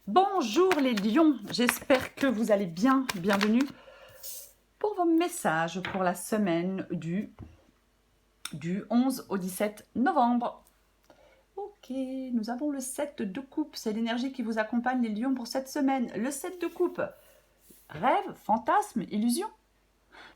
Bonjour les lions, j'espère que vous allez bien. Bienvenue pour vos messages pour la semaine du 11 au 17 novembre. Ok, nous avons le 7 de coupe, c'est l'énergie qui vous accompagne les lions pour cette semaine. Le 7 de coupe, rêve, fantasme, illusion.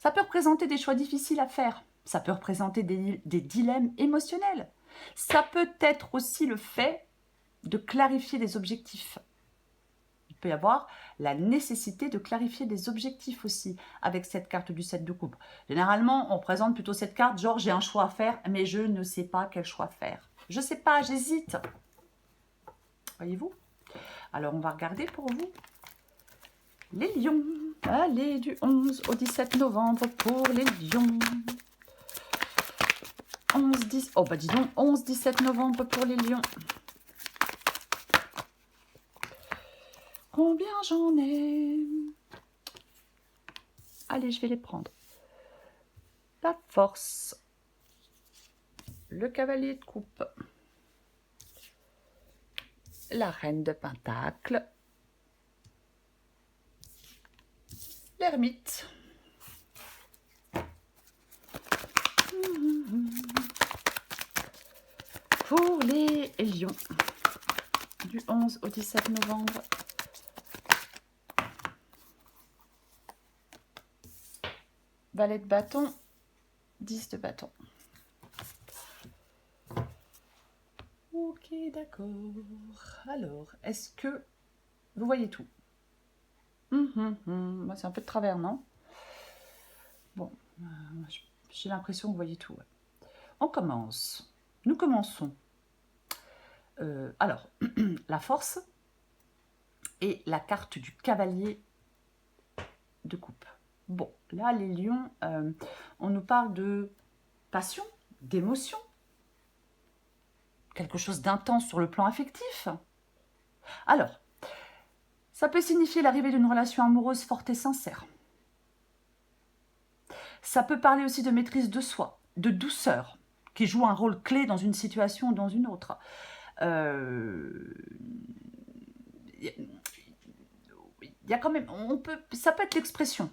Ça peut représenter des choix difficiles à faire, ça peut représenter des dilemmes émotionnels. Ça peut être aussi le fait de clarifier des objectifs. Il peut y avoir la nécessité de clarifier des objectifs aussi avec cette carte du 7 de coupe. Généralement, on présente plutôt cette carte, genre j'ai un choix à faire, mais je ne sais pas quel choix faire. Je ne sais pas, j'hésite. Voyez-vous? Alors, on va regarder pour vous les lions. Allez, du 11 au 17 novembre pour les lions. 10... Oh, bah dis donc, 11-17 novembre pour les lions. Combien j'en ai? Allez, je vais les prendre. La force. Le cavalier de coupe. La reine de pentacle. L'ermite. Pour les lions, du 11 au 17 novembre. Valet de bâton, 10 de bâton. Ok, d'accord. Alors, est-ce que vous voyez tout? Moi, c'est un peu de travers, non? Bon, j'ai l'impression que vous voyez tout. Ouais. On commence. Nous commençons. Alors, la force et la carte du cavalier de coupe. Bon, là, les lions, on nous parle de passion, d'émotion, quelque chose d'intense sur le plan affectif. Alors, ça peut signifier l'arrivée d'une relation amoureuse forte et sincère. Ça peut parler aussi de maîtrise de soi, de douceur, qui joue un rôle clé dans une situation ou dans une autre. Il y a quand même, ça peut être l'expression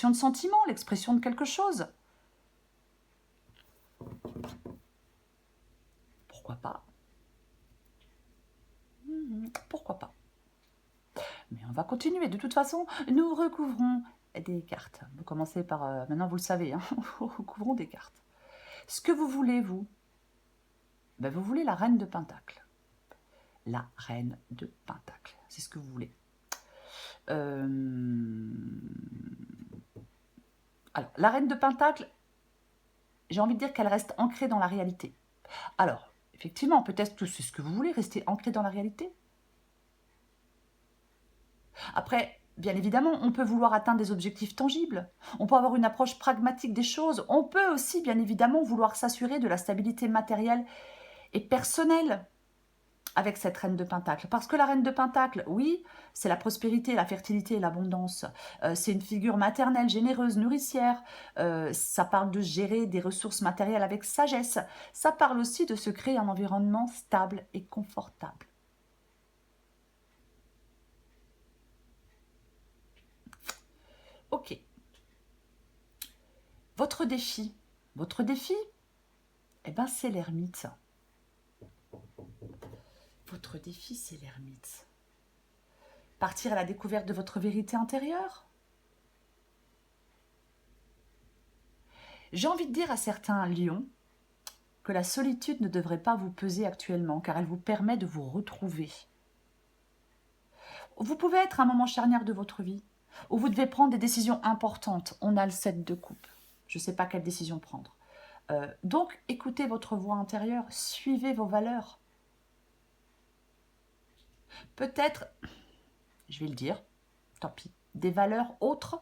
de sentiment, l'expression de quelque chose. Pourquoi pas? Pourquoi pas? Mais on va continuer. De toute façon, nous recouvrons des cartes. Vous commencez par... maintenant, vous le savez, hein, nous recouvrons des cartes. Ce que vous voulez, vous, ben, vous voulez la reine de pentacle. La reine de pentacle. C'est ce que vous voulez. Alors, la reine de pentacle, j'ai envie de dire qu'elle reste ancrée dans la réalité. Alors, effectivement, peut-être que c'est ce que vous voulez, rester ancré dans la réalité. Après, bien évidemment, on peut vouloir atteindre des objectifs tangibles. On peut avoir une approche pragmatique des choses. On peut aussi, bien évidemment, vouloir s'assurer de la stabilité matérielle et personnelle avec cette reine de pentacle. Parce que la reine de pentacle, oui, c'est la prospérité, la fertilité et l'abondance. C'est une figure maternelle, généreuse, nourricière. Ça parle de gérer des ressources matérielles avec sagesse. Ça parle aussi de se créer un environnement stable et confortable. Ok. Votre défi, eh ben, c'est l'ermite. Votre défi, c'est l'ermite. Partir à la découverte de votre vérité intérieure. J'ai envie de dire à certains lions que la solitude ne devrait pas vous peser actuellement, car elle vous permet de vous retrouver. Vous pouvez être à un moment charnière de votre vie, où vous devez prendre des décisions importantes. On a le 7 de coupe. Je ne sais pas quelle décision prendre. Donc, écoutez votre voix intérieure, suivez vos valeurs. Peut-être, je vais le dire, tant pis, des valeurs autres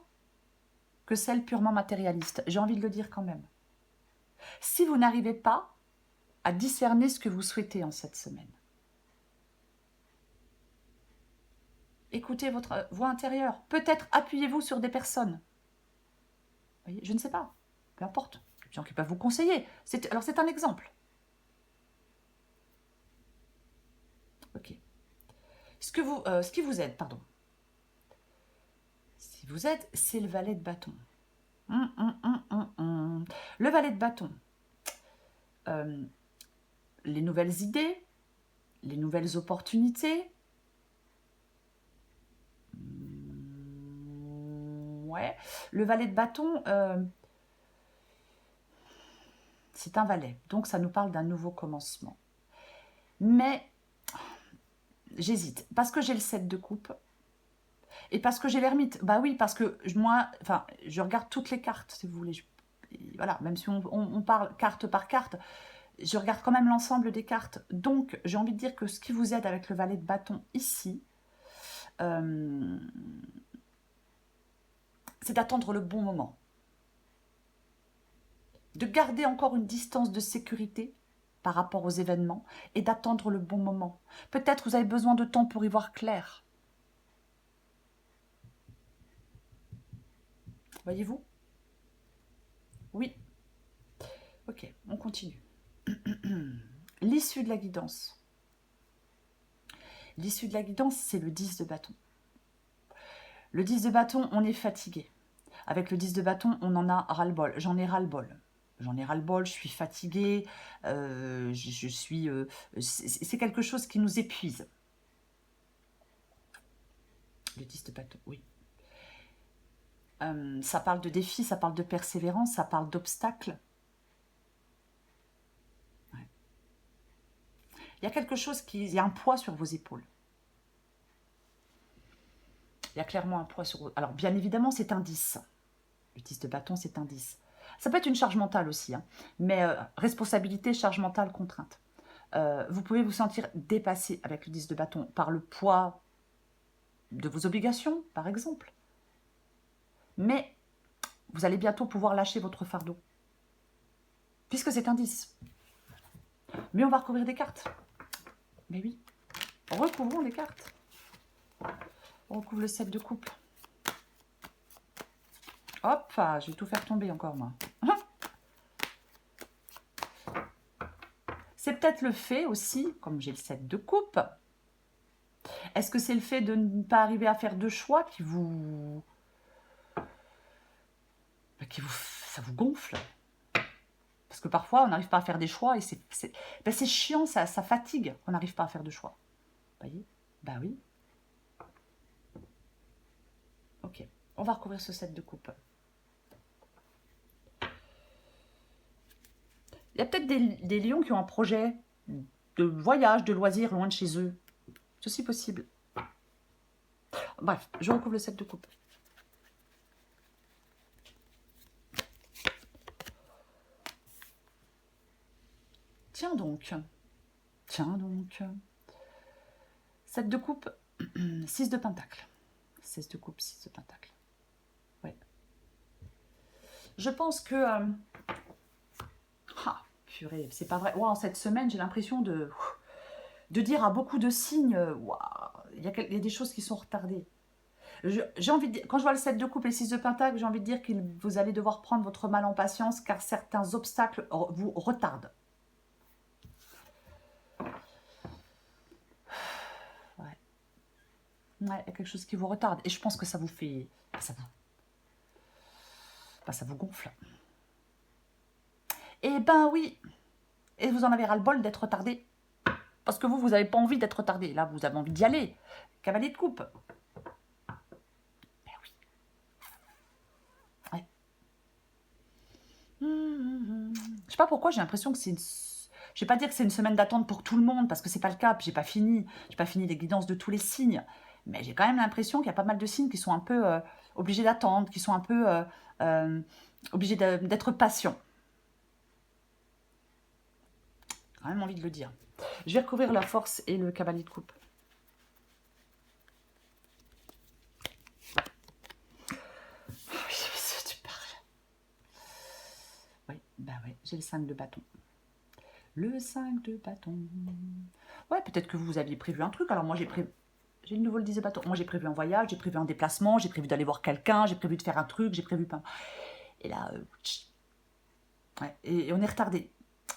que celles purement matérialistes. J'ai envie de le dire quand même. Si vous n'arrivez pas à discerner ce que vous souhaitez en cette semaine, écoutez votre voix intérieure. Peut-être appuyez-vous sur des personnes. Vous voyez, je ne sais pas. Peu importe. Les gens qui peuvent vous conseiller. Alors, c'est un exemple. Ok. Ce qui vous aide, pardon. Ce qui vous aide, c'est le valet de bâton. Le valet de bâton. Les nouvelles idées, les nouvelles opportunités. Ouais. Le valet de bâton, c'est un valet. Donc, ça nous parle d'un nouveau commencement. Mais, j'hésite. Parce que j'ai le 7 de coupe. Et parce que j'ai l'ermite. Bah oui, parce que moi, enfin, je regarde toutes les cartes, si vous voulez. Voilà, même si on parle carte par carte, je regarde quand même l'ensemble des cartes. Donc, j'ai envie de dire que ce qui vous aide avec le valet de bâton ici, c'est d'attendre le bon moment. De garder encore une distance de sécurité par rapport aux événements et d'attendre le bon moment. Peut-être vous avez besoin de temps pour y voir clair. Voyez-vous? Oui. Ok, on continue. L'issue de la guidance. L'issue de la guidance, c'est le 10 de bâton. Le 10 de bâton, on est fatigué. Avec le 10 de bâton, on en a ras-le-bol. J'en ai ras-le-bol. J'en ai ras-le-bol, je suis fatiguée, c'est quelque chose qui nous épuise. Le 10 de bâton, oui. Ça parle de défis, ça parle de persévérance, ça parle d'obstacles. Ouais. Il y a quelque chose il y a un poids sur vos épaules. Il y a clairement un poids sur vos... Alors, bien évidemment, c'est un 10. Le 10 de bâton, c'est un 10. Ça peut être une charge mentale aussi, hein, mais responsabilité, charge mentale, contrainte. Vous pouvez vous sentir dépassé avec le 10 de bâton par le poids de vos obligations, par exemple. Mais vous allez bientôt pouvoir lâcher votre fardeau, puisque c'est un 10. Mais on va recouvrir des cartes. Mais oui, recouvrons des cartes. On recouvre le 7 de coupe. Hop, je vais tout faire tomber encore, moi. C'est peut-être le fait aussi, comme j'ai le 7 de coupe, est-ce que c'est le fait de ne pas arriver à faire de choix qui vous... ça vous gonfle? Parce que parfois, on n'arrive pas à faire des choix et c'est chiant, ça fatigue qu'on n'arrive pas à faire de choix. Vous voyez? Bah oui. Ok, on va recouvrir ce 7 de coupe. Il y a peut-être des lions qui ont un projet de voyage, de loisirs loin de chez eux. C'est aussi possible. Bref, je recouvre le 7 de coupe. Tiens donc. Tiens donc. 7 de coupe, 6 de pentacle. 16 de coupe, 6 de pentacle. Ouais. Je pense que... purée, c'est pas vrai. Wow, cette semaine, j'ai l'impression de dire à beaucoup de signes, wow, il y a des choses qui sont retardées. J'ai envie de dire, quand je vois le 7 de coupe et le 6 de pentacle, j'ai envie de dire que vous allez devoir prendre votre mal en patience car certains obstacles vous retardent. Ouais. Ouais, il y a quelque chose qui vous retarde. Et je pense que ça vous fait... ça vous gonfle. Eh ben oui. Et vous en avez ras-le-bol d'être retardé. Parce que vous n'avez pas envie d'être retardé. Là, vous avez envie d'y aller. Cavalier de coupe. Ben oui. Ouais. Je sais pas pourquoi, j'ai l'impression que c'est une... Je vais pas dire que c'est une semaine d'attente pour tout le monde, parce que c'est pas le cas. J'ai pas fini les guidances de tous les signes. Mais j'ai quand même l'impression qu'il y a pas mal de signes qui sont un peu obligés d'attendre, qui sont un peu obligés d'être patients. J'ai quand même envie de le dire. Je vais recouvrir la force et le cavalier de coupe. Oui, bah ouais, j'ai le 5 de bâton. Le 5 de bâton. Ouais, peut-être que vous aviez prévu un truc. Alors moi, j'ai le nouveau le 10 de bâton. Moi, j'ai prévu un voyage, j'ai prévu un déplacement, j'ai prévu d'aller voir quelqu'un, j'ai prévu de faire un truc, j'ai prévu pas. Et là, ouais, et on est retardé.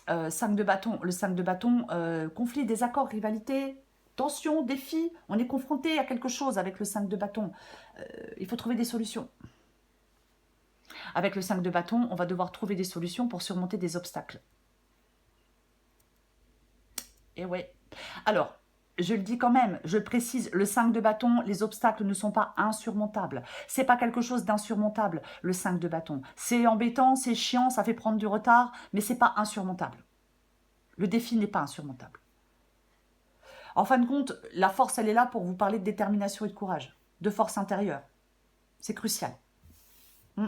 5 de bâton. Le 5 de bâton, conflit, désaccord, rivalité. tension, défi, on est confronté à quelque chose avec le 5 de bâton. Il faut trouver des solutions. Avec le 5 de bâton, on va devoir trouver des solutions pour surmonter des obstacles. Et ouais. Alors, je le dis quand même, je précise, le 5 de bâton, les obstacles ne sont pas insurmontables. C'est pas quelque chose d'insurmontable, le 5 de bâton. C'est embêtant, c'est chiant, ça fait prendre du retard, mais c'est pas insurmontable. Le défi n'est pas insurmontable. En fin de compte, la force, elle est là pour vous parler de détermination et de courage, de force intérieure. C'est crucial. Oui.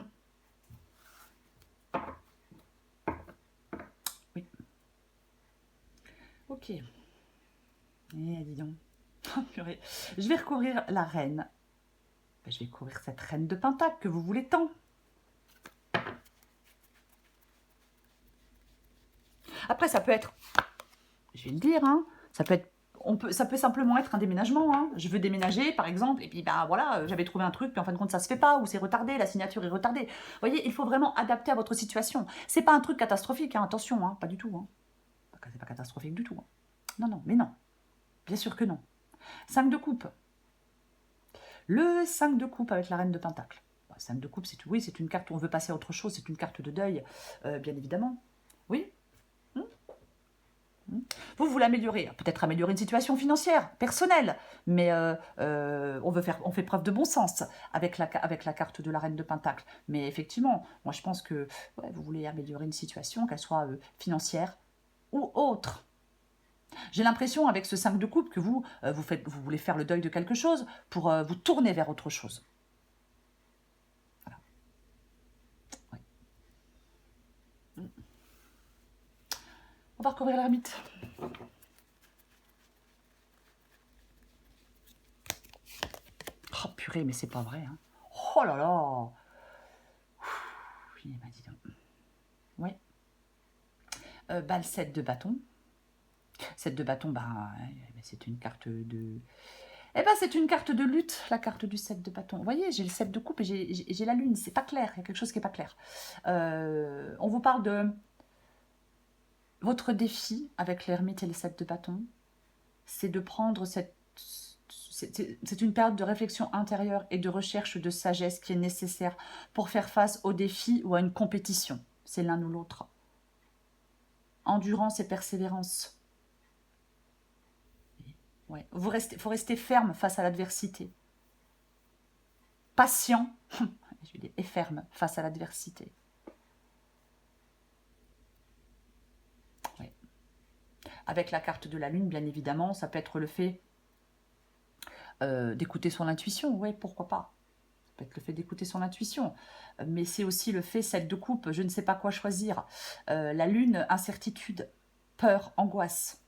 Ok. Eh, dis donc. Oh, purée. Je vais recouvrir la reine. Je vais couvrir cette reine de pentacle que vous voulez tant. Après, ça peut être, je vais le dire, hein, ça peut simplement être un déménagement. Hein. Je veux déménager, par exemple, et puis ben voilà, j'avais trouvé un truc, puis en fin de compte, ça se fait pas, ou c'est retardé, la signature est retardée. Vous voyez, il faut vraiment adapter à votre situation. C'est pas un truc catastrophique, hein, attention, hein, pas du tout. Hein. C'est pas catastrophique du tout. Hein. Non, non, mais non. Bien sûr que non. 5 de coupe. Le 5 de coupe avec la reine de pentacle. 5 de coupe, oui, c'est une carte où on veut passer à autre chose, c'est une carte de deuil, bien évidemment. Oui. Vous voulez améliorer, peut-être améliorer une situation financière, personnelle, mais on fait preuve de bon sens avec la carte de la reine de pentacle. Mais effectivement, moi je pense que ouais, vous voulez améliorer une situation, qu'elle soit financière ou autre. J'ai l'impression avec ce 5 de coupe que vous voulez faire le deuil de quelque chose pour vous tourner vers autre chose. Voilà. Ouais. On va recouvrir l'ermite. Oh purée, mais c'est pas vrai. Hein. Oh là là. Il m'a dit donc. Oui. Le 7 de bâton. 7 de bâton, c'est une carte de... Eh ben, c'est une carte de lutte, la carte du 7 de bâton. Vous voyez, j'ai le 7 de coupe et j'ai la lune. C'est pas clair, il y a quelque chose qui n'est pas clair. On vous parle de votre défi avec l'ermite et le 7 de bâton. C'est de prendre cette... C'est une période de réflexion intérieure et de recherche de sagesse qui est nécessaire pour faire face au défi ou à une compétition. C'est l'un ou l'autre. Endurance et persévérance. Ouais. Faut rester ferme face à l'adversité. Patient et ferme face à l'adversité. Ouais. Avec la carte de la lune, bien évidemment, ça peut être le fait d'écouter son intuition. Oui, pourquoi pas. Ça peut être le fait d'écouter son intuition. Mais c'est aussi le fait, 7 de coupe, je ne sais pas quoi choisir. La lune, incertitude, peur, angoisse.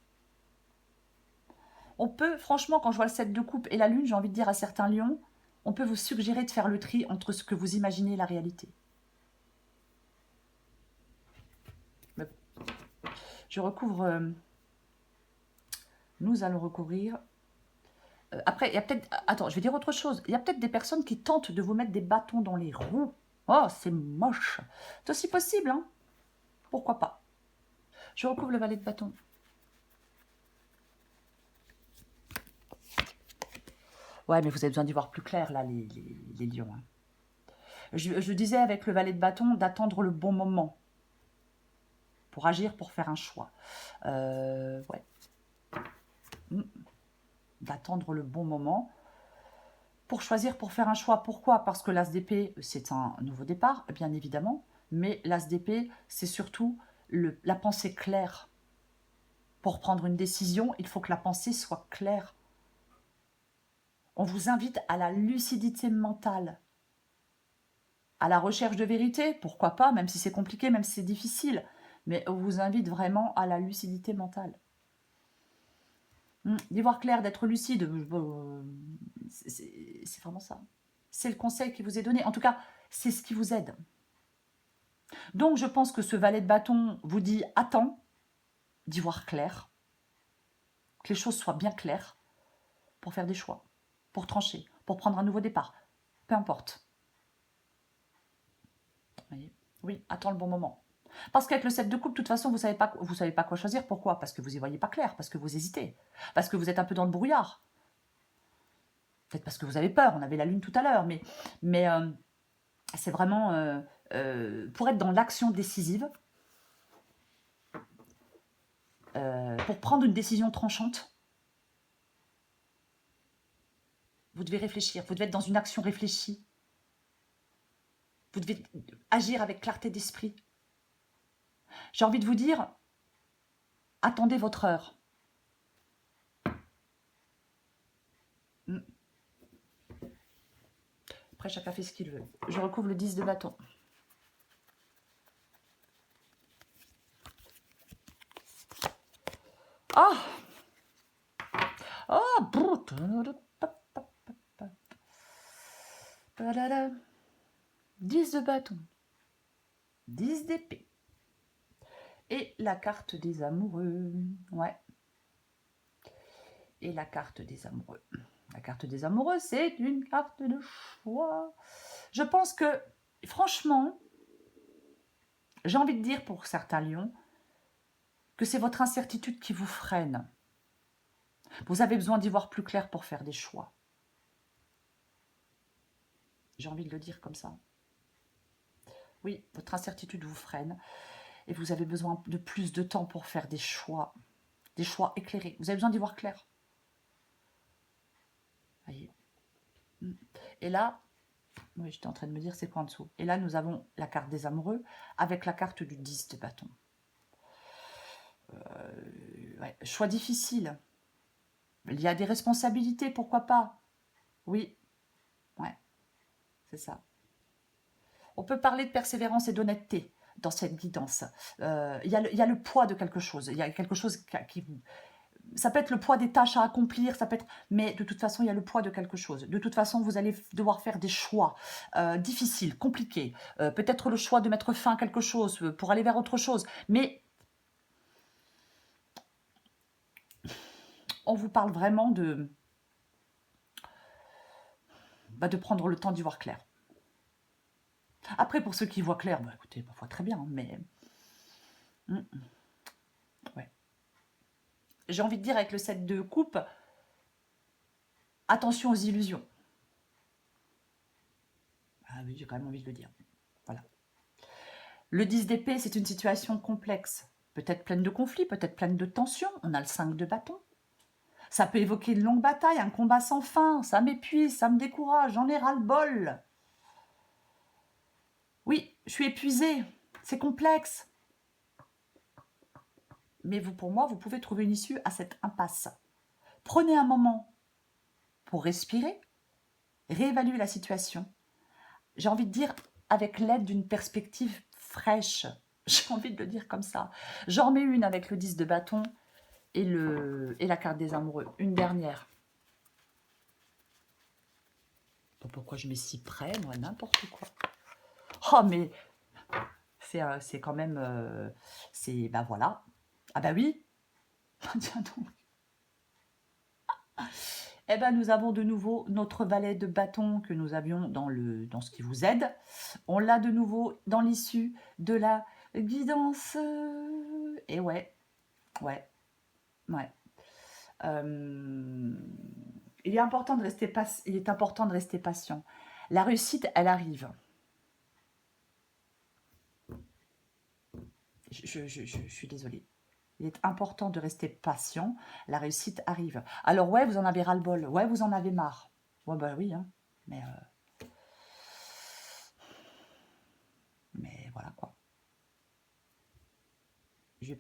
On peut, franchement, quand je vois le 7 de coupe et la lune, j'ai envie de dire à certains lions, on peut vous suggérer de faire le tri entre ce que vous imaginez et la réalité. Je recouvre... nous allons recouvrir... après, il y a peut-être... Attends, je vais dire autre chose. Il y a peut-être des personnes qui tentent de vous mettre des bâtons dans les roues. Oh, c'est moche. C'est aussi possible, hein. Pourquoi pas. Je recouvre le valet de bâton. Ouais, mais vous avez besoin d'y voir plus clair, là, les lions. Hein. Je disais avec le valet de bâton d'attendre le bon moment pour agir, pour faire un choix. Ouais. D'attendre le bon moment pour choisir, pour faire un choix. Pourquoi? Parce que l'as d'épée, c'est un nouveau départ, bien évidemment, mais l'as d'épée, c'est surtout la pensée claire. Pour prendre une décision, il faut que la pensée soit claire. On vous invite à la lucidité mentale, à la recherche de vérité, pourquoi pas, même si c'est compliqué, même si c'est difficile, mais on vous invite vraiment à la lucidité mentale. D'y voir clair, d'être lucide, c'est vraiment ça. C'est le conseil qui vous est donné. En tout cas, c'est ce qui vous aide. Donc, je pense que ce valet de bâton vous dit « attends », d'y voir clair, que les choses soient bien claires pour faire des choix, pour trancher, pour prendre un nouveau départ. Peu importe. Vous voyez ? Oui, attends le bon moment. Parce qu'avec le 7 de coupe, de toute façon, vous savez pas quoi choisir. Pourquoi? Parce que vous n'y voyez pas clair, parce que vous hésitez, parce que vous êtes un peu dans le brouillard. Peut-être parce que vous avez peur, on avait la lune tout à l'heure, mais c'est vraiment pour être dans l'action décisive, pour prendre une décision tranchante, vous devez réfléchir, vous devez être dans une action réfléchie, vous devez agir avec clarté d'esprit. J'ai envie de vous dire, attendez votre heure. Après, chacun fait ce qu'il veut. Je recouvre le 10 de bâton. Ah Ah 10 de bâton. 10 d'épée. Et la carte des amoureux. Ouais. Et la carte des amoureux. La carte des amoureux, c'est une carte de choix. Je pense que, franchement, j'ai envie de dire pour certains lions, que c'est votre incertitude qui vous freine. Vous avez besoin d'y voir plus clair pour faire des choix. J'ai envie de le dire comme ça. Oui, votre incertitude vous freine et vous avez besoin de plus de temps pour faire des choix éclairés. Vous avez besoin d'y voir clair. Voyez. Et là, oui, j'étais en train de me dire c'est quoi en dessous. Et là, nous avons la carte des amoureux avec la carte du 10 de bâton. Ouais, choix difficile. Il y a des responsabilités, pourquoi pas? Oui, ouais, c'est ça. On peut parler de persévérance et d'honnêteté dans cette guidance. Il y a le poids de quelque chose. Il y a quelque chose qui ça peut être le poids des tâches à accomplir, ça peut être, mais de toute façon, il y a le poids de quelque chose. De toute façon, vous allez devoir faire des choix difficiles, compliqués. Peut-être le choix de mettre fin à quelque chose pour aller vers autre chose. Mais on vous parle vraiment de prendre le temps d'y voir clair. Après, pour ceux qui voient clair, écoutez, parfois très bien, mais... Ouais. J'ai envie de dire avec le 7 de coupe, attention aux illusions. Ah oui, j'ai quand même envie de le dire. Voilà. Le 10 d'épée, c'est une situation complexe. Peut-être pleine de conflits, peut-être pleine de tensions. On a le 5 de bâton. Ça peut évoquer une longue bataille, un combat sans fin. Ça m'épuise, ça me décourage, j'en ai ras-le-bol. Oui, je suis épuisée. C'est complexe. Mais vous, pour moi, vous pouvez trouver une issue à cette impasse. Prenez un moment pour respirer, réévaluer la situation. J'ai envie de dire avec l'aide d'une perspective fraîche. J'ai envie de le dire comme ça. J'en mets une avec le 10 de bâton et la carte des amoureux. Une dernière. Pourquoi je mets si près, moi, n'importe quoi. Oh, mais c'est quand même... c'est... Bah voilà. Ah bah oui. Tiens donc. Eh ben, nous avons de nouveau notre valet de bâton que nous avions dans ce qui vous aide. On l'a de nouveau dans l'issue de la guidance. Et ouais. Il est important de rester patient. La réussite, elle arrive. Je suis désolée. Il est important de rester patient. La réussite arrive. Alors ouais, vous en avez ras-le-bol. Ouais, vous en avez marre. Ouais, bah oui, hein. Mais voilà quoi. Je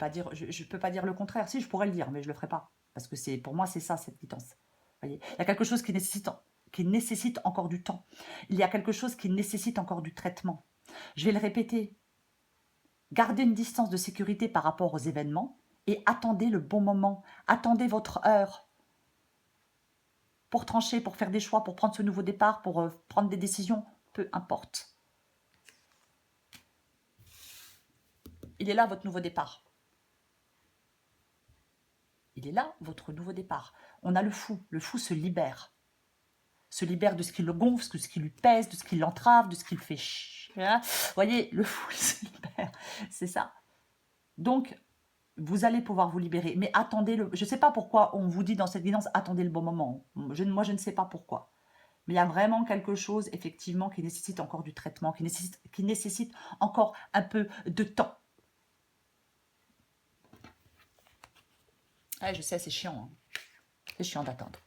peux pas dire le contraire. Si, je pourrais le dire, mais je le ferai pas. Parce que pour moi, c'est ça, cette guidance. Voyez, il y a quelque chose qui nécessite encore du temps. Il y a quelque chose qui nécessite encore du traitement. Je vais le répéter. Gardez une distance de sécurité par rapport aux événements et attendez le bon moment. Attendez votre heure pour trancher, pour faire des choix, pour prendre ce nouveau départ, pour prendre des décisions, peu importe. Il est là, votre nouveau départ. Il est là, votre nouveau départ. On a le fou. Le fou se libère. Se libère de ce qui le gonfle, de ce qui lui pèse, de ce qui l'entrave, de ce qui le fait chier. Vous voyez, le fou, il se libère. C'est ça. Donc, vous allez pouvoir vous libérer. Mais attendez, je ne sais pas pourquoi on vous dit dans cette guidance, attendez le bon moment. Moi, je ne sais pas pourquoi. Mais il y a vraiment quelque chose, effectivement, qui nécessite encore du traitement, qui nécessite encore un peu de temps. Ouais, je sais, c'est chiant. Hein. C'est chiant d'attendre.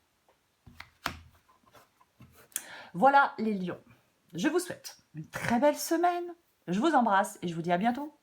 Voilà les lions. Je vous souhaite une très belle semaine. Je vous embrasse et je vous dis à bientôt.